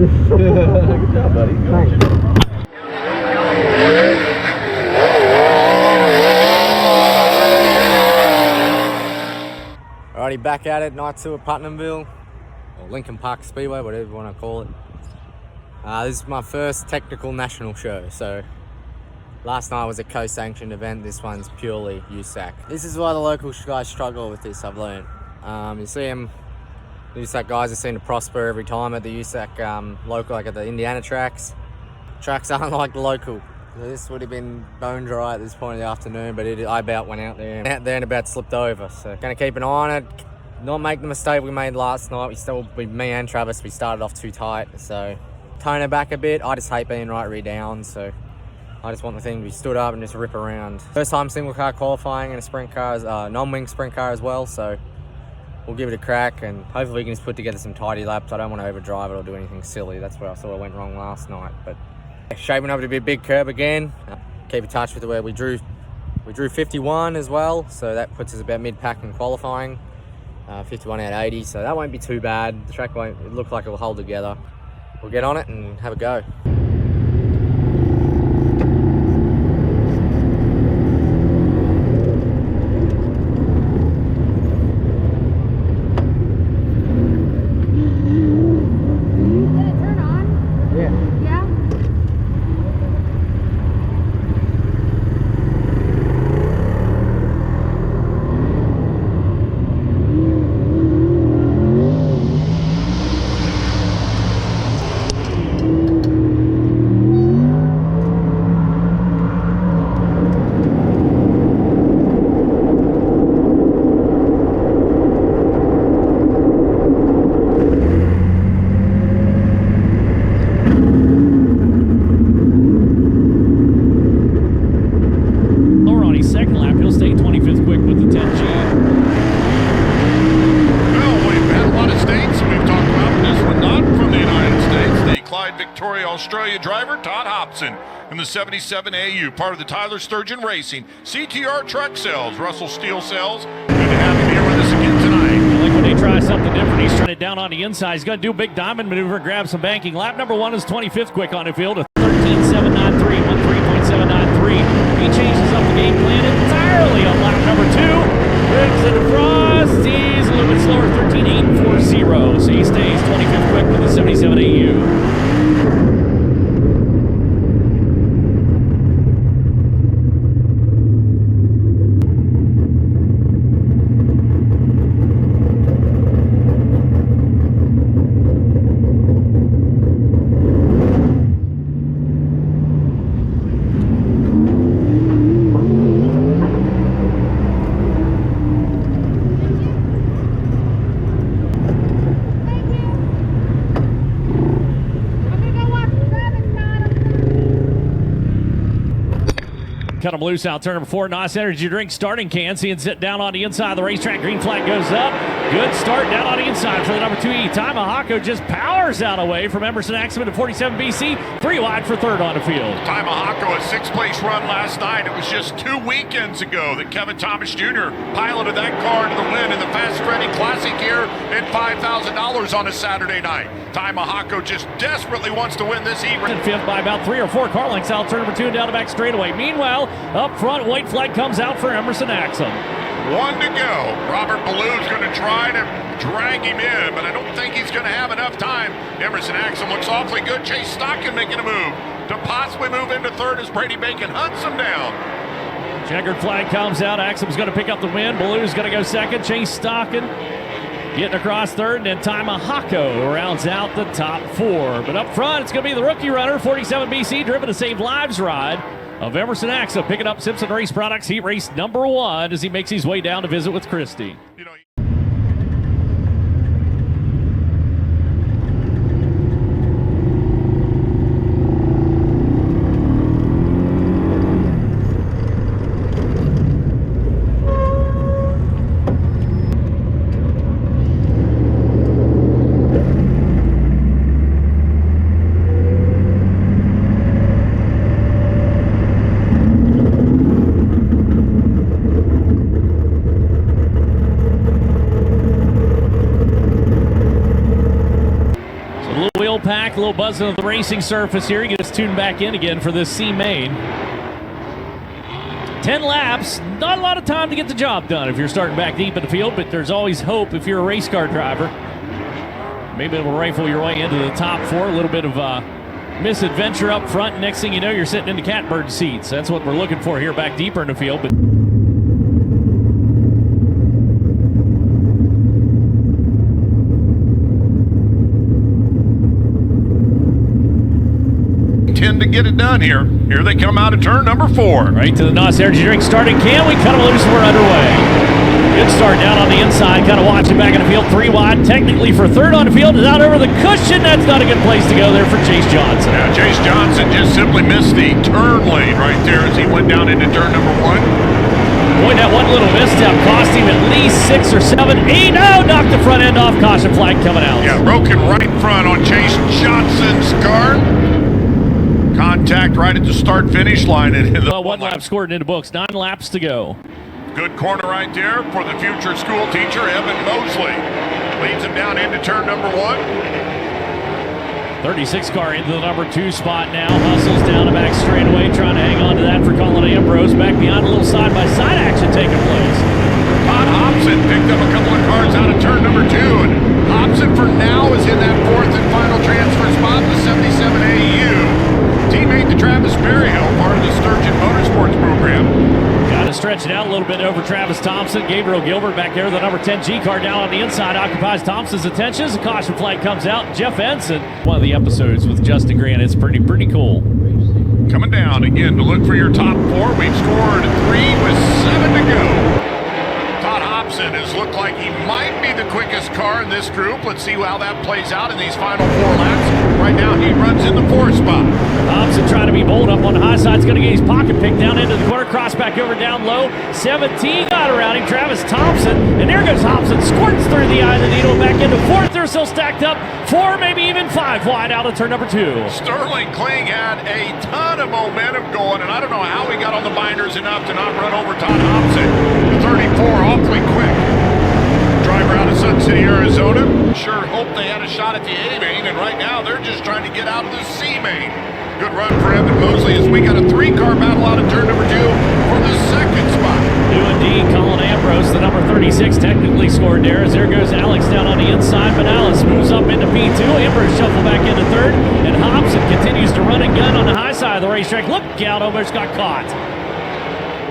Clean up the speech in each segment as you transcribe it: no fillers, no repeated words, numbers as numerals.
Good job, buddy. Thanks. Alrighty, back at it, night 2 at Putnamville, or Lincoln Park Speedway, whatever you want to call it. This is my first technical national show, so last night was a co-sanctioned event, this one's purely USAC. This is why the local guys struggle with this, I've learned. You see them, the USAC guys are seen to prosper every time at the USAC local, like at the Indiana tracks. Tracks aren't like the local. So this would have been bone dry at this point in the afternoon, but I about went out there and about slipped over. So gonna keep an eye on it, not make the mistake we made last night. Me and Travis, we started off too tight, so tone it back a bit. I just hate being right rear down, so I just want the thing to be stood up and just rip around. First time single car qualifying in a sprint car, non-wing sprint car as well, so we'll give it a crack and hopefully we can just put together some tidy laps. I don't want to overdrive it or do anything silly. That's where I thought I went wrong last night, but shaping up to be a big curb again. Keep in touch with where we drew 51 as well, so that puts us about mid-pack in qualifying. 51 out of 80, so that won't be too bad. The track won't look like it will hold together. We'll get on it and have a go. Australia driver Todd Hobson in the 77 AU, part of the Tyler Sturgeon Racing CTR Truck Sales, Russell Steel Sales. Good to have him here with us again tonight. I like when they try something different. He's trying it down on the inside. He's going to do a big diamond maneuver, grab some banking. Lap number 1 is 25th quick on the field, a 13.793, 13.793. He changes up the game plan entirely on lap number 2. Brings it across. He's a little bit slower, 13.840. So he stays 25th quick with the 77 AU. Cut him loose out turn number 4. Nice energy drink starting can. See him sit down on the inside of the racetrack. Green flag goes up. Good start down on the inside for the number 2E. Taimahako just powers out away from Emerson Axeman to 47 BC. 3 wide for 3rd on the field. Taimahako, a 6th place run last night. It was just 2 weekends ago that Kevin Thomas Jr. piloted that car to the win in the Fast Freddy Classic here and $5,000 on a Saturday night. Taimahako just desperately wants to win this heat. 5th by about 3 or 4 car lengths out turn number 2 and down the back straightaway. Meanwhile, up front, white flag comes out for Emerson Axum. 1 to go. Robert Ballou's going to try to drag him in, but I don't think he's going to have enough time. Emerson Axum looks awfully good. Chase Stockin making a move to possibly move into 3rd as Brady Bacon hunts him down. Checkered flag comes out. Axum's going to pick up the win. Ballou's going to go 2nd. Chase Stockin getting across 3rd, and then Taimahako rounds out the top 4. But up front, it's going to be the rookie runner, 47 BC, driven to save lives ride of Emerson Axum, picking up Simpson Race Products heat race number 1 as he makes his way down to visit with Christy. pack, a little buzz of the racing surface here. You get us tuned back in again for this C main. 10 laps, not a lot of time to get the job done if you're starting back deep in the field, but there's always hope if you're a race car driver. Maybe it'll rifle your way into the top 4, a little bit of misadventure up front. Next thing you know, you're sitting in the catbird seats. That's what we're looking for here back deeper in the field. But tend to get it done here. Here they come out of turn number 4. right to the NOS Energy Drink starting can. We cut them loose and we're underway. Good start down on the inside. Kind of watching back in the field. 3 wide. Technically for third on the field. Is out over the cushion. That's not a good place to go there for Chase Johnson. Yeah, Chase Johnson just simply missed the turn lane right there as he went down into turn number 1. Boy, that one little misstep cost him at least 6 or 7, 8. Oh, knocked the front end off. Caution flag coming out. Yeah, broken right front on Chase Johnson's car. Contact right at the start-finish line. And Well, 1 lap scored into books. 9 laps to go. Good corner right there for the future school teacher, Evan Mosley. Leads him down into turn number 1. 36 car into the number 2 spot now. Hustles down the back straightaway, trying to hang on to that for Colin Ambrose. Back beyond, a little side-by-side action taking place. Todd Hobson picked up a couple of cars out of turn number 2. And Hobson, for now, is in that 4th and final transfer spot, the 77 AU. Teammate to Travis Berryhill, part of the Sturgeon Motorsports program. Got to stretch it out a little bit over Travis Thompson. Gabriel Gilbert back there, the number 10 G car down on the inside, occupies Thompson's attention as the caution flag comes out. Jeff Ensign, one of the episodes with Justin Grant. It's pretty cool. Coming down again to look for your top 4. We've scored 3 with 7 to go. Todd Hobson has looked like he might be the quickest car in this group. Let's see how that plays out in these final 4 laps. Right now he runs in the 4th spot. Hobson trying to be bold up on the high side. He's going to get his pocket picked down into the corner. Cross back over down low. 17 got around him. Travis Thompson. And there goes Hobson. Squirts through the eye of the needle. Back into 4th. They're still stacked up. 4, maybe even 5 wide out of turn number 2. Sterling Kling had a ton of momentum going, and I don't know how he got on the binders enough to not run over Todd Hobson. The 34 awfully quick. Driver out of Sun City, Arizona. Sure hope they had a shot at the A main, and right now they're just trying to get out of the C main. Good run for Evan Mosley as we got a 3-car battle out of turn number 2 for the 2nd spot. Do indeed. Colin Ambrose, the number 36, technically scored there. As there goes Alex down on the inside. Morales moves up into P2. Ambrose shuffle back into 3rd. And Hobson continues to run and gun on the high side of the racetrack. Look out, almost got caught.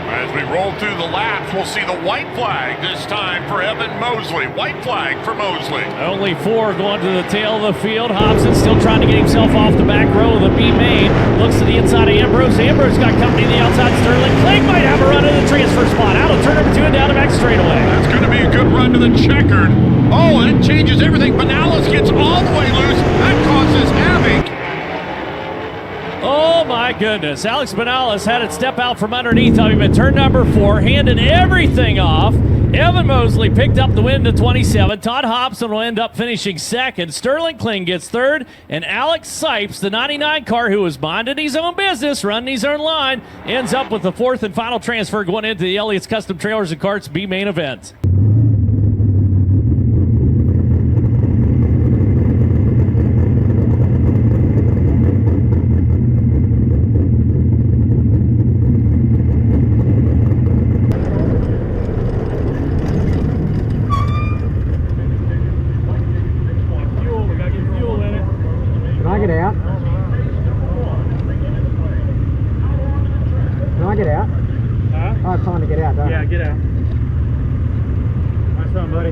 As we roll through the laps, we'll see the white flag this time for Evan Mosley. White flag for Mosley. Only 4 going to the tail of the field. Hobson still trying to get himself off the back row of the B main. Looks to the inside of Ambrose. Ambrose got company to the outside. Sterling Kling might have a run in the transfer spot. Out of turn number 2 and down the back straightaway. That's going to be a good run to the checkered. Oh, and it changes everything. Banales gets all the way loose. That causes havoc. Oh my goodness. Alex Banales had it step out from underneath of him at turn number 4, handing everything off. Evan Mosley picked up the win to 27. Todd Hobson will end up finishing 2nd. Sterling Kling gets 3rd. And Alex Sipes, the 99 car who was minding his own business, running his own line, ends up with the 4th and final transfer going into the Elliott's Custom Trailers and Carts B main event. Can I get out? Can I get out? Huh? I have time to get out, don't I? Yeah, get out. Nice run, buddy.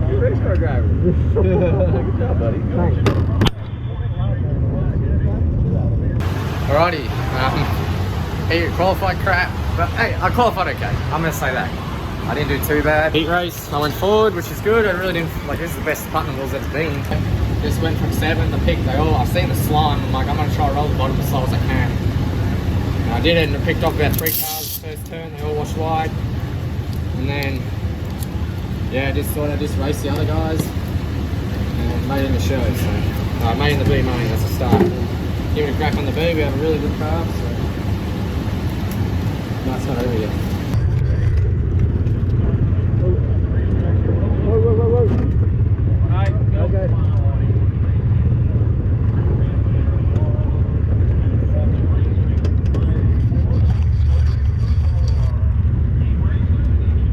You're a race car driver. Good job, buddy. Thanks. Alrighty. He qualified crap, but hey, I qualified okay. I'm gonna say that. I didn't do too bad. Heat race, I went forward, which is good. I really didn't, like, this is the best Putnam Wills that's been. Just went from 7 to pick. I've seen the slime. I'm like, I'm gonna try to roll the bottom as slow as I can. And I did it, and I picked off about 3 cars the first turn. They all washed wide. And then, yeah, just thought I'd just race the other guys. And made it in the show, so. Made it in the B main, that's a start. Give it a crack on the B, we have a really good car, so. No, it's not over yet.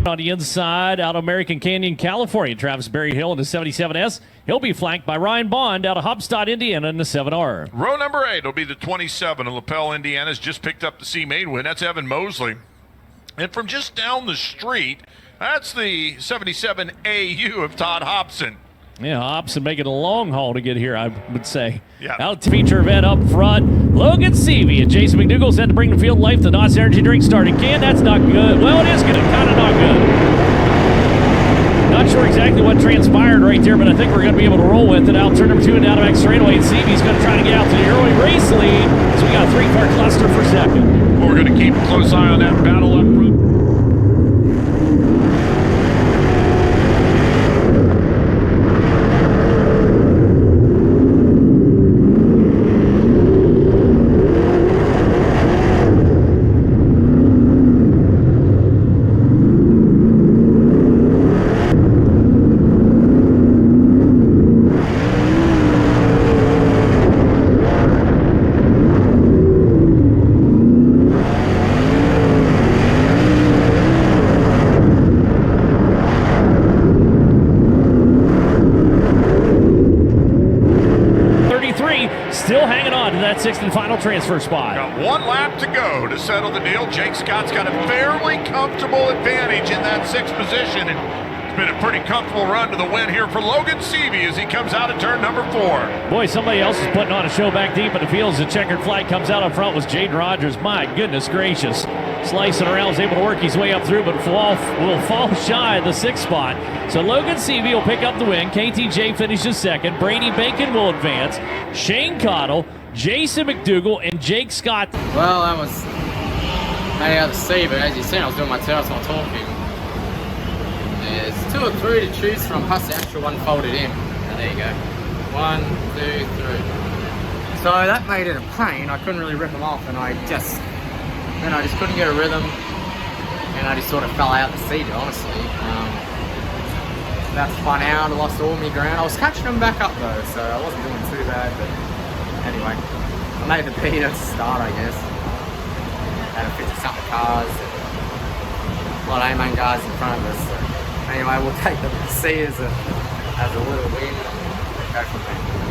On the inside, out of American Canyon, California, Travis Berryhill in the 77S. He'll be flanked by Ryan Bond out of Hopstad, Indiana in the 7R. Row number 8 will be the 27 of LaPel, Indiana's just picked up the C-Main win. That's Evan Mosley. And from just down the street, that's the 77 AU of Todd Hobson. Yeah, Hobson making a long haul to get here, I would say. Yeah. Out to feature event up front. Logan Seavey and Jason McDougal set to bring the field life. The NOS Energy drink starting can. That's not good. Well, it is good. Kind of not good. Not sure exactly what transpired right there, but I think we're going to be able to roll with it. Out turn number 2 and down to back straightaway. And Seavey's going to try to get out to the early race lead. So we got a 3-car cluster for second. Well, we're going to keep a close eye on that battle up front. Still hanging on to that 6th and final transfer spot. Got 1 lap to go to settle the deal. Jake Scott's got a fairly comfortable advantage in that 6th position. And it's been a pretty comfortable run to the win here for Logan Seavey as he comes out of turn number 4. Boy, somebody else is putting on a show back deep in the field as the checkered flag comes out up front was Jaden Rogers. My goodness gracious. Slicing around, was able to work his way up through, but will fall shy of the 6th spot. So Logan Seavey will pick up the win. KTJ finishes 2nd. Brady Bacon will advance. Shane Cottle, Jason McDougal, and Jake Scott. Well, that was made out to see, but as you seen, I was doing my test while talking. There's 2 or 3 to choose from, plus the actual one folded in. And there you go. 1, 2, 3. So that made it a pain. I couldn't really rip them off, and I just couldn't get a rhythm, and I just sort of fell out the seat, honestly. That spun out, I lost all my ground. I was catching them back up though, so I wasn't doing too bad, but anyway, I made the P to start, I guess. Had a 50-something cars, a lot of A-main guys in front of us, so anyway, we'll take the C as a little win and go from there.